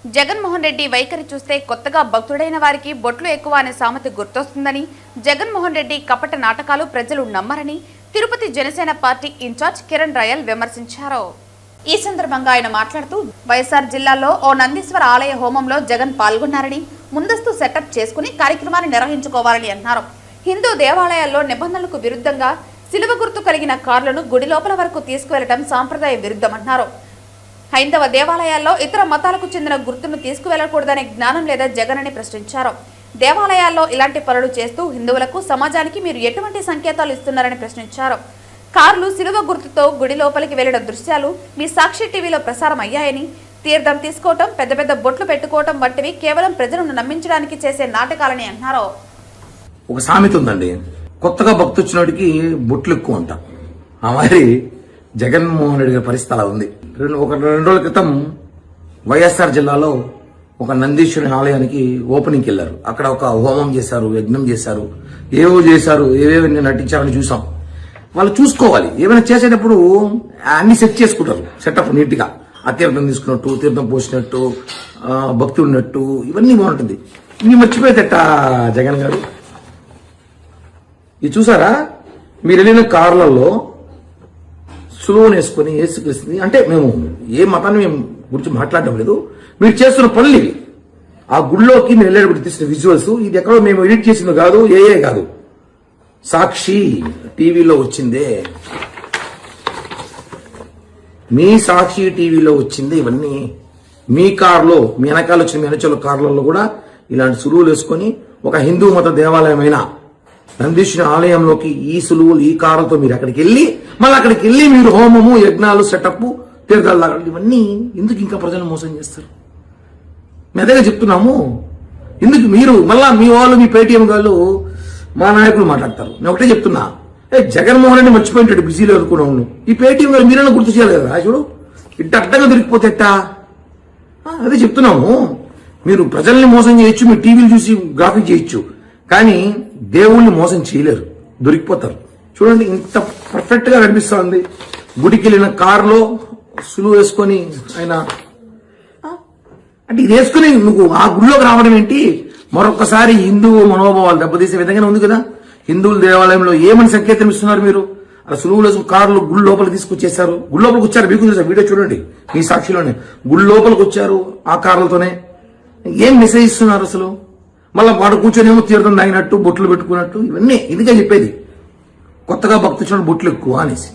జగన్మోహన్ రెడ్డి వైఖరి చూస్తే కొత్తగా భక్తుడైన వారికి బొట్లు ఎక్కువ అనే సామెత గుర్తొస్తుందని, జగన్మోహన్ రెడ్డి కపట నాటకాలు ప్రజలు నమ్మరని తిరుపతి జనసేన పార్టీ ఇన్ఛార్జ్ కిరణ్ రాయల్ విమర్శించారు. ఈ సందర్భంగా ఆయన మాట్లాడుతూ, వైఎస్ఆర్ జిల్లాలో ఓ నందీశ్వర ఆలయ హోమంలో జగన్ పాల్గొన్నారని, ముందస్తు సెటప్ చేసుకుని కార్యక్రమాన్ని నిర్వహించుకోవాలని అన్నారు. హిందూ దేవాలయాల్లో నిబంధనలకు విరుద్ధంగా సిలువ గుర్తు కలిగిన కార్లను గుడి లోపల వరకు తీసుకువెళ్లడం సాంప్రదాయ విరుద్ధమన్నారు. హైందవ దేవాలయాల్లో ఇతర మతాలకు చెందిన గుర్తును తీసుకువెళ్లకూడదనే జ్ఞానం లేదా జగన్ అని ప్రశ్నించారు. దేవాలయాల్లో ఇలాంటి పనులు చేస్తూ హిందువులకు, సమాజానికి మీరు ఎటువంటి సంకేతాలు ఇస్తున్నారని ప్రశ్నించారు. కార్లు సిలువ గుర్తుతో గుడి లోపలికి వెళ్లిన దృశ్యాలు మీ సాక్షి టీవీలో ప్రసారం అయ్యాయని, తీర్థం తీసుకోవటం, పెద్ద పెద్ద బొట్లు పెట్టుకోవటం వంటివి కేవలం ప్రజలను నమ్మించడానికి చేసే నాటకాలని అన్నారు. ఒక సామెత ఉందండి, కొత్తగా భక్తి వచ్చినోడికి బొట్లు ఎక్కువ అంట. ఆ మరి జగన్మోహన్ రెడ్డి గారి పరిస్థితి అలా ఉంది. రెండు రోజుల క్రితం వైఎస్ఆర్ జిల్లాలో ఒక నందీశ్వరుని ఆలయానికి ఓపెనింగ్కి వెళ్లారు. అక్కడ ఒక హోమం చేశారు, యజ్ఞం చేశారు, ఏవో చేశారు, ఏవేవి నటించారని చూసాం. వాళ్ళు చూసుకోవాలి, ఏమైనా చేసేటప్పుడు అన్ని సెట్ చేసుకుంటారు, సెటప్ నీట్ గా. ఆ తీర్థం తీసుకున్నట్టు, తీర్థం పోసినట్టు, భక్తి ఉన్నట్టు, ఇవన్నీ బాగుంటుంది. ఇవి మర్చిపోయేదట జగన్ గారు. ఇది చూసారా, మీరు వెళ్ళిన కార్లలో సులువుని వేసుకుని ఏసుక్రీస్తుని, అంటే మేము ఏ మతాన్ని మేము గురించి మాట్లాడడం లేదు, మీరు చేస్తున్న పనులు ఇవి. ఆ గుళ్ళోకి మీరు వెళ్ళేటప్పుడు తీసిన విజువల్స్, ఇది ఎక్కడో మేము ఎడిట్ చేసింది కాదు, ఏ కాదు, సాక్షి టీవీలో వచ్చిందే, మీ సాక్షి టీవీలో వచ్చిందే ఇవన్నీ. మీ కారులో, మీ వెనకాల వచ్చిన మీ వెనకాల కార్లలో కూడా ఇలాంటి సులువులు వేసుకొని, ఒక హిందూ మత దేవాలయమైన నందీశ్వర ఆలయంలోకి ఈ సులువులు, ఈ కారులతో మీరు అక్కడికి వెళ్ళి, మళ్ళీ అక్కడికి వెళ్ళి మీరు హోమము, యజ్ఞాలు, సెటప్, తీర్థాలు, ఇవన్నీ ఎందుకు ఇంకా ప్రజలను మోసం చేస్తారు? మేము అదేగా చెప్తున్నాము. ఎందుకు మీరు మళ్ళా మీ వాళ్ళు, మీ పేటీఎం వాళ్ళు, మా నాయకులు మాట్లాడతారు. నేను ఒకటే చెప్తున్నా, జగన్మోహన్ రెడ్డి మర్చిపోయింటాడు, బిజీలో అనుకున్నాను. ఈ పేటీఎం గారు మీరైనా గుర్తు చేయాలి కదా. చూడు, ఇట్ట అడ్డంగా దొరికిపోతే ఎట్టా? అదే చెప్తున్నాము. మీరు ప్రజల్ని మోసం చేయొచ్చు, మీరు టీవీలు చూసి గ్రాఫిక్ చేయొచ్చు, కానీ దేవుణ్ణి మోసం చేయలేరు, దొరికిపోతారు. చూడండి, ఇంత పర్ఫెక్ట్ గా కనిపిస్తోంది. గుడికి వెళ్ళిన కారులో సులువు వేసుకొని ఆయన, అంటే ఇది వేసుకుని నువ్వు ఆ గుడిలోకి రావడం ఏంటి? మరొకసారి హిందూ మనోభావాలు దెబ్బతీసే విధంగానే ఉంది కదా. హిందువుల దేవాలయంలో ఏమని సంకేతం ఇస్తున్నారు మీరు? అలా సులువులు కార్లు గుడి లోపలికి తీసుకొచ్చేసారు. గుడి లోపలికి వచ్చారు, మీకు తెలుసా? వీడియో చూడండి, మీ సాక్షిలోనే గుడి లోపలికి వచ్చారు ఆ కార్లతోనే. ఏం మెసేజ్ ఇస్తున్నారు అసలు? మళ్ళీ వాడు కూర్చొనేమో తీర్థం తాగినట్టు, బొట్లు పెట్టుకున్నట్టు, ఇవన్నీ ఇదిగా చెప్పేది. కొత్తగా భక్తి వచ్చినట్టు బొట్లు ఎక్కువ అనేసి.